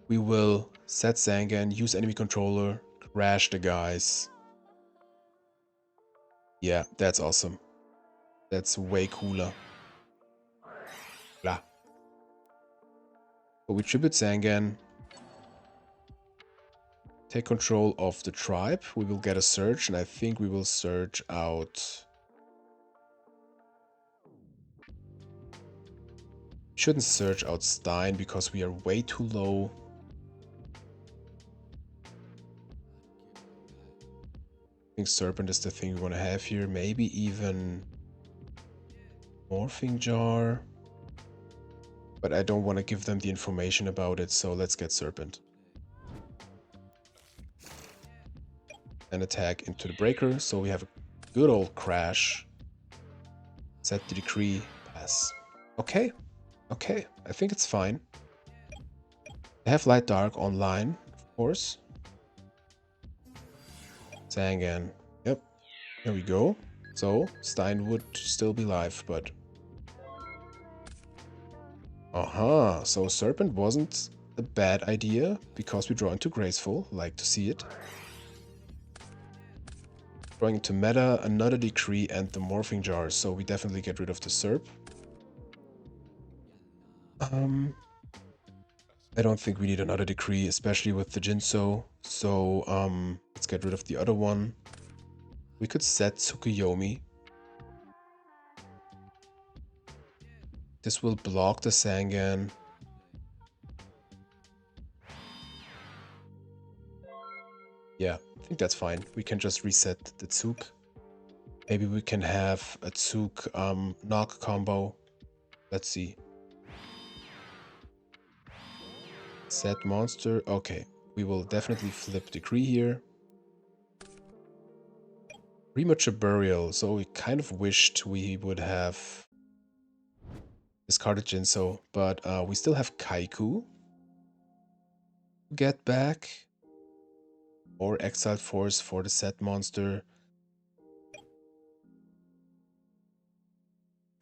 We will set Zangan, use enemy controller, crash the guys. Yeah, that's awesome. That's way cooler. Blah. But we tribute Zangan. Take control of the tribe. We will get a search, and I think we will search out... Shouldn't search out Stein because we are way too low. I think Serpent is the thing we want to have here. Maybe even Morphing Jar. But I don't want to give them the information about it, so let's get Serpent. And attack into the breaker, so we have a good old crash. Set the decree, pass. Okay, I think it's fine. I have Light Dark online, of course. Zangan, yep, there we go. So, Stein would still be live, but... so Serpent wasn't a bad idea, because we draw into Graceful, like to see it. Drawing into meta, another decree, and the Morphing Jar, so we definitely get rid of the Serp. I don't think we need another decree, especially with the Jinso, so let's get rid of the other one. We could set Tsukuyomi. This will block the Zangan. Yeah, I think that's fine. We can just reset the Tsuk. Maybe we can have a Tsuk knock combo. Let's see. Set monster. Okay, we will definitely flip decree here. Premature burial. So we kind of wished we would have discarded Jinso, but we still have Kaiku. Get back. Or Exiled Force for the set monster.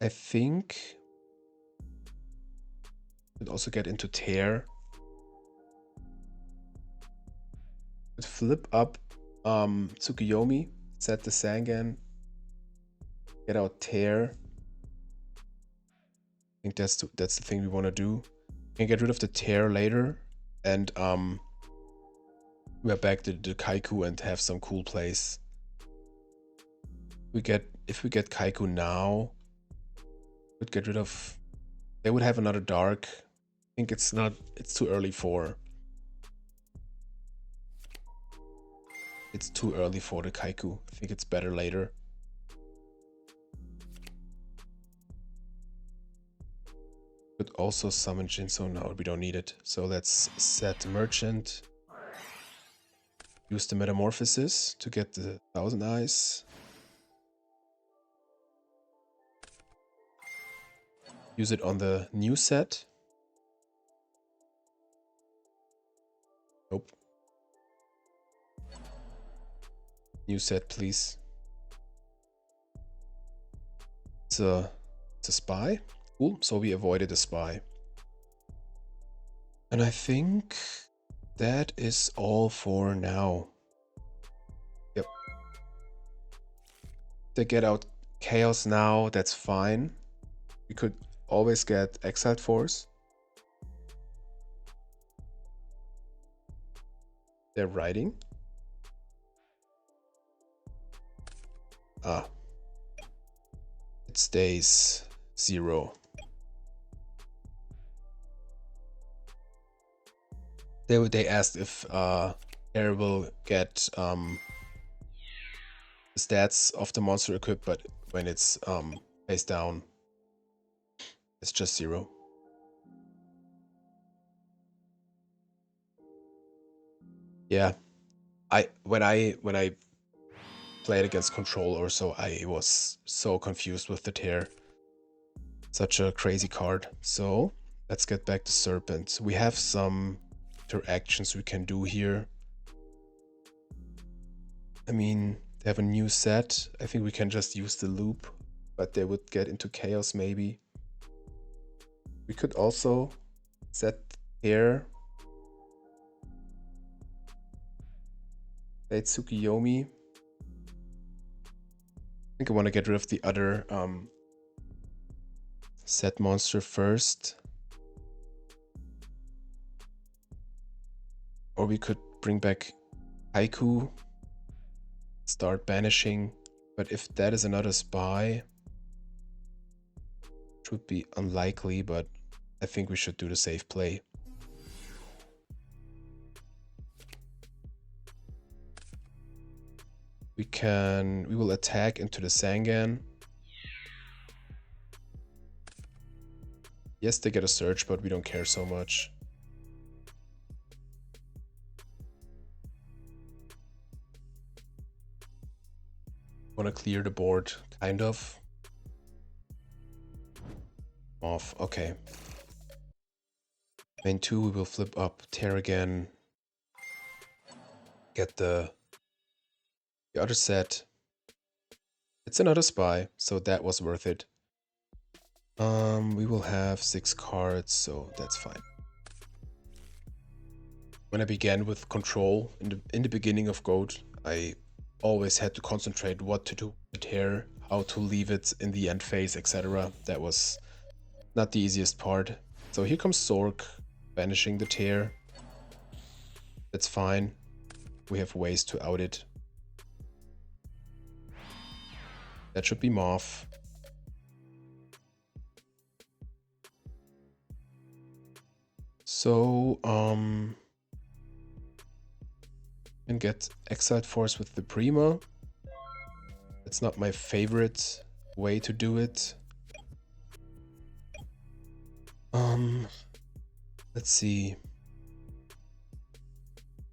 I think we'd also get into Tear. We'd flip up Tsukuyomi, set the Zangan, get out Tear. I think that's the thing we want to do. We can get rid of the Tear later, and we're back to the Kaiku and have some cool plays. If we get Kaiku now, we'd get rid of... They would have another Dark. I think it's too early for... It's too early for the Kaiku. I think it's better later. Could also summon Jinso. No, we don't need it. So let's set Merchant. Use the Metamorphosis to get the 1000 Eyes. Use it on the new set. Nope. New set, please. It's a spy. Cool. So we avoided a spy. And I think that is all for now. Yep. They get out Chaos now, that's fine. We could always get Exiled Force. They're riding. Ah. It stays 0. They asked if Air will get the stats of the monster equipped, but when it's face down, it's just 0. Yeah, when I played against Control or so, I was so confused with the Tear. Such a crazy card. So let's get back to Serpent. We have some interactions we can do here. I mean, they have a new set. I think we can just use the loop, but they would get into chaos maybe. We could also set here Play Tsukiyomi. I think I want to get rid of the other set monster first. Or we could bring back Haiku, start banishing. But if that is another spy, it would be unlikely, but I think we should do the safe play. We will attack into the Sangan. Yes, they get a search, but we don't care so much. Want to clear the board, kind of. Off, okay. Main 2, we will flip up, tear again. Get the other set. It's another spy, so that was worth it. We will have 6 cards, so that's fine. When I began with control in the beginning of Goat, I always had to concentrate what to do with tear, how to leave it in the end phase, etc. That was not the easiest part. So here comes Zork, banishing the tear. That's fine. We have ways to out it. That should be Moth. So, and get Exiled Force with the Prima. That's not my favorite way to do it. Let's see.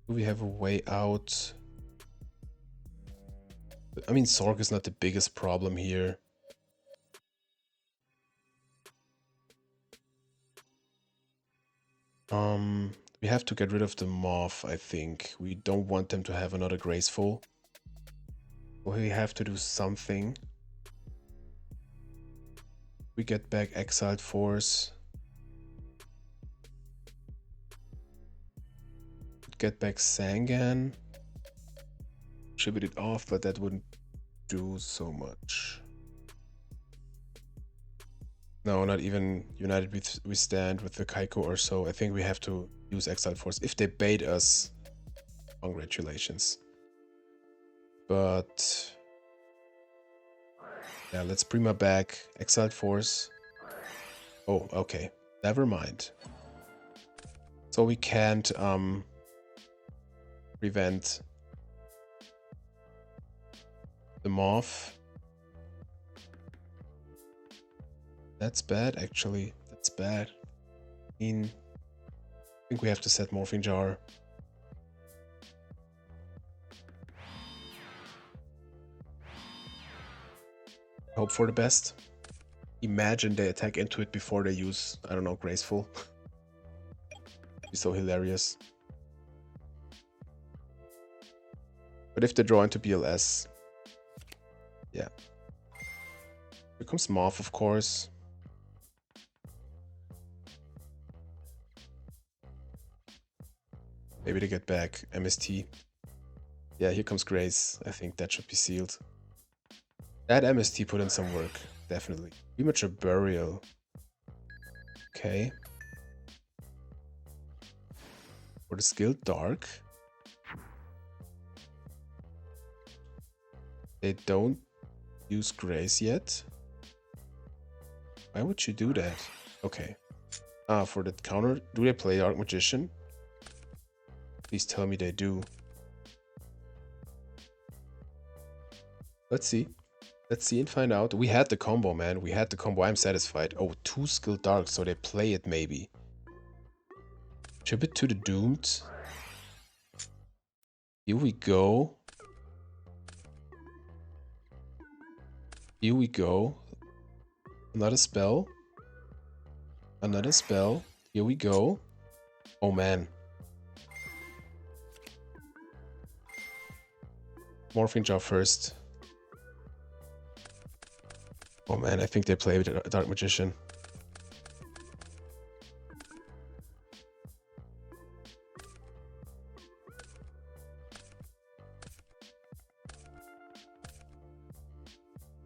Do we have a way out? I mean, Zork is not the biggest problem here. We have to get rid of the Moth, I think. We don't want them to have another Graceful. We have to do something. We get back Exiled Force. Get back Sangan. Tribute it off, but that wouldn't do so much. No, not even United we stand with the Kaiko or so. I think we have to use Exiled Force. If they bait us, congratulations. But yeah, let's Prima back. Exiled Force. Oh, okay. Never mind. So we can't prevent the Moth. That's bad, actually. That's bad. I mean, I think we have to set Morphing Jar. Hope for the best. Imagine they attack into it before they use, I don't know, Graceful. It'd be so hilarious. But if they draw into BLS, yeah. Here comes Moth, of course. Maybe they get back MST. Yeah, here comes Grace. I think that should be sealed. That MST put in some work, definitely. Premature Burial. Okay. For the skill Dark. They don't use Grace yet. Why would you do that? Okay. For the counter, do they play Dark Magician? Please tell me they do. Let's see. Let's see and find out. We had the combo, man. We had the combo. I'm satisfied. Oh, 2 skill Dark, so they play it maybe. Tribute to the Doomed. Here we go. Here we go. Another spell. Another spell. Here we go. Oh, man. Morphing Jar first. Oh man, I think they played a Dark Magician.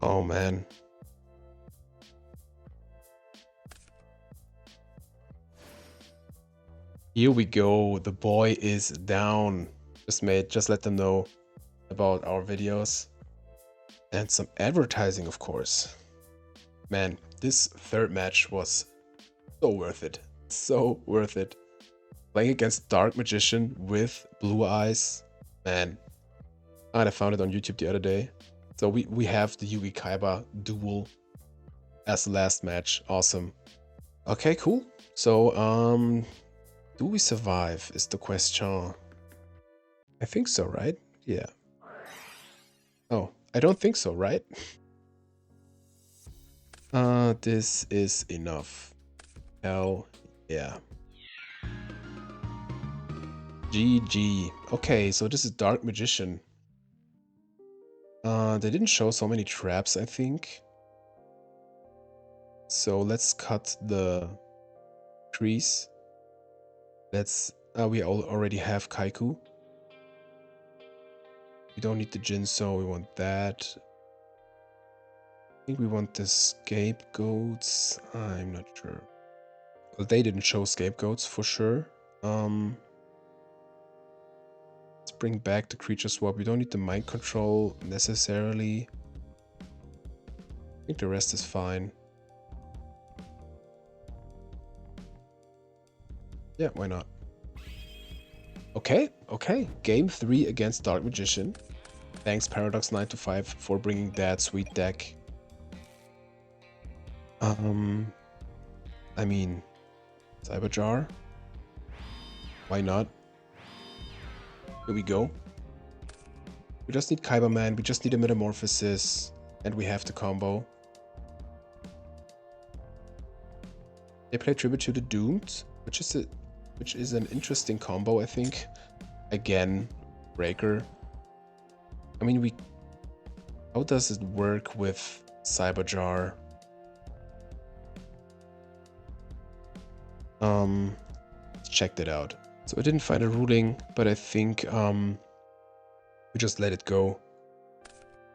Oh man. Here we go. The boy is down. Just let them know about our videos. And some advertising, of course. Man, this third match was so worth it. So worth it. Playing against Dark Magician with blue eyes. Man. And I found it on YouTube the other day. So we have the Yugi Kaiba duel as the last match. Awesome. Okay, cool. So, do we survive is the question. I think so, right? Yeah. Oh, I don't think so, right? This is enough. Hell yeah. GG. Okay, so this is Dark Magician. They didn't show so many traps, I think. So let's cut the crease. We already have Kaiku. We don't need the Jinso, we want that. I think we want the scapegoats. I'm not sure. Well, they didn't show scapegoats for sure. Let's bring back the creature swap. We don't need the mind control necessarily. I think the rest is fine. Yeah, why not? Okay, okay. Game 3 against Dark Magician. Thanks Paradox925 for bringing that sweet deck. I mean, Cyberjar? Why not? Here we go. We just need Kaiba Man, we just need a Metamorphosis, and we have the combo. They play Tribute to the Doomed, which is an interesting combo, I think. Again, Breaker. I mean, how does it work with Cyberjar? Let's check that out. So I didn't find a ruling, but I think we just let it go.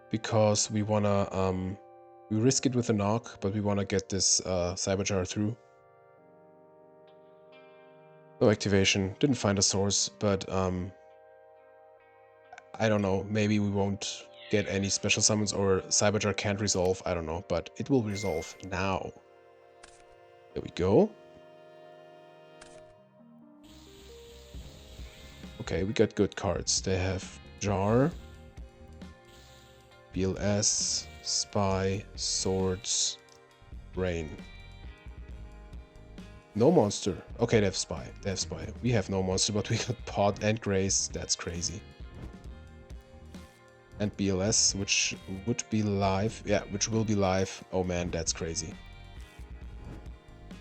Because we wanna we risk it with a knock, but we wanna get this Cyberjar through. No activation, didn't find a source, but I don't know, maybe we won't get any special summons or Cyberjar can't resolve, I don't know, but it will resolve now. There we go. Okay, we got good cards. They have Jar, BLS, Spy, Swords, Rain. No monster. Okay, they have Spy. They have Spy. We have no monster, but we got Pod and Grace. That's crazy. And BLS, which would be live. Yeah, which will be live. Oh man, that's crazy.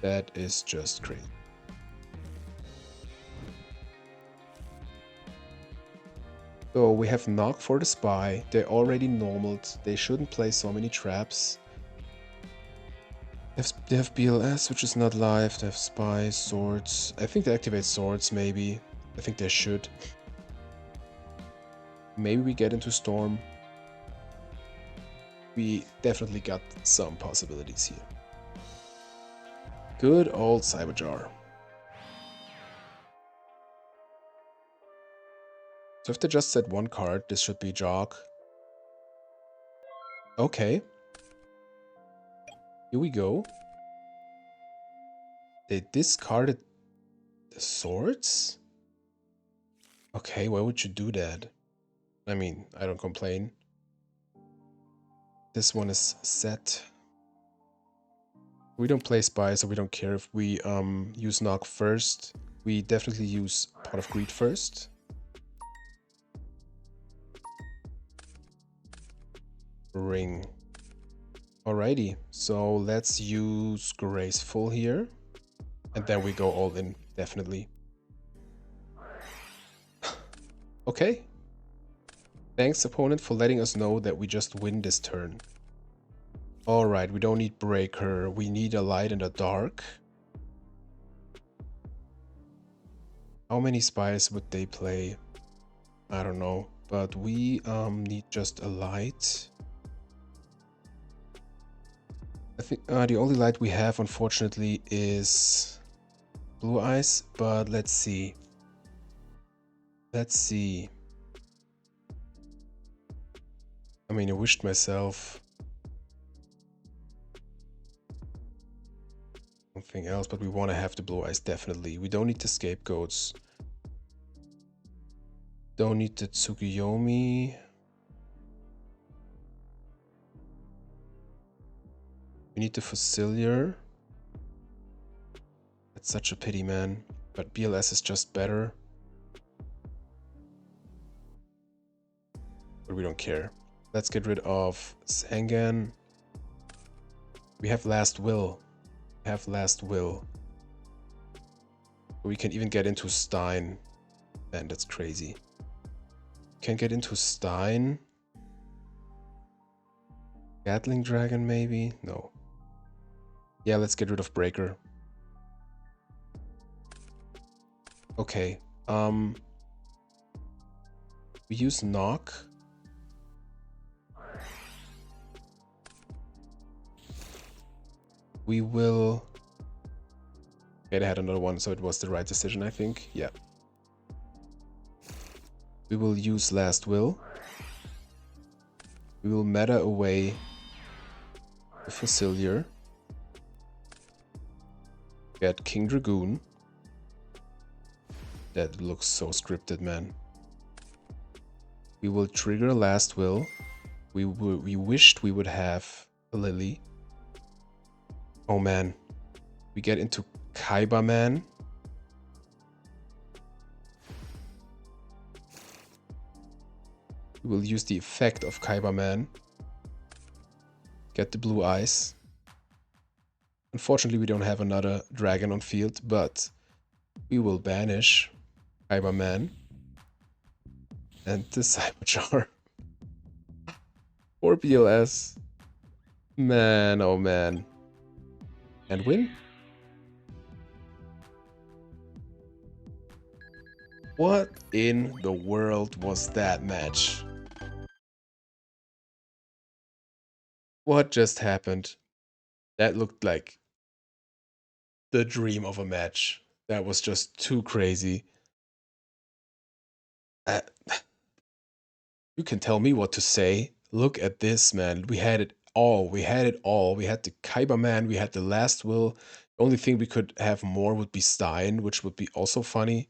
That is just crazy. So we have Knock for the Spy. They're already normaled. They shouldn't play so many traps. They have BLS, which is not live. They have Spy, Swords. I think they activate Swords, maybe. I think they should. Maybe we get into Storm. We definitely got some possibilities here. Good old Cyberjar. So if they just set one card, this should be Jog. Okay. Here we go. They discarded the swords? Okay, why would you do that? I mean, I don't complain. This one is set. We don't play Spy, so we don't care if we use Knock first. We definitely use Pot of Greed first. Ring. Alrighty, so let's use Graceful here. And then we go all in, definitely. Okay. Thanks, opponent, for letting us know that we just win this turn. Alright, we don't need breaker. We need a light and a dark. How many spies would they play? I don't know. But we need just a light. I think the only light we have, unfortunately, is blue eyes. But let's see. Let's see. I mean, I wished myself something else, but we want to have the blue eyes, definitely. We don't need the scapegoats. Don't need the Tsukuyomi. We need the Fossilier. That's such a pity, man. But BLS is just better. But we don't care. Let's get rid of Sangan. We have Last Will. We have Last Will. We can even get into Stein. Man, that's crazy. Can get into Stein. Gatling Dragon, maybe? No. Yeah, let's get rid of Breaker. Okay. We use Knock. We will... Okay, I had another one, so it was the right decision, I think. Yeah. We will use Last Will. We will meta away the Fossilier. Get King Dragoon. That looks so scripted, man. We will trigger Last Will. We wished we would have a Lily. Oh man. We get into Kaiba Man. We will use the effect of Kaiba Man. Get the blue eyes. Unfortunately, we don't have another dragon on field, but we will banish Kaiba Man and the Cyberchar. Or BLS. Man, oh man. And win? What in the world was that match? What just happened? That looked like the dream of a match. That was just too crazy. You can tell me what to say. Look at this, man. We had it all. We had it all. We had the Kaiba Man. We had the Last Will. The only thing we could have more would be Stein, which would be also funny.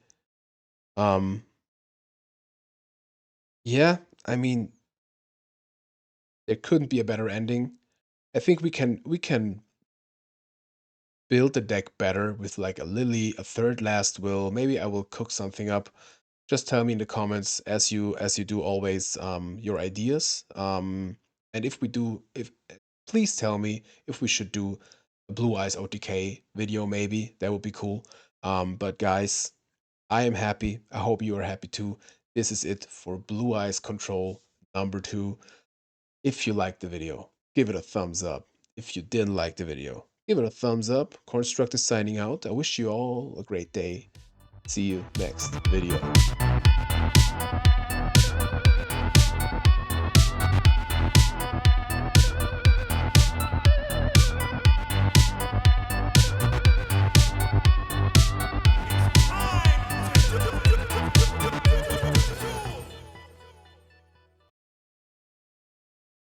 Yeah, I mean, there couldn't be a better ending. I think we can build the deck better with like a Lily, a third Last Will. Maybe I will cook something up. Just tell me in the comments, as you do always, your ideas. And if we do, please tell me if we should do a Blue Eyes OTK video. Maybe that would be cool. But guys, I am happy. I hope you are happy too. This is it for Blue Eyes Control number 2. If you liked the video, give it a thumbs up. If you didn't like the video, give it a thumbs up. Construct is signing out. I wish you all a great day. See you next video.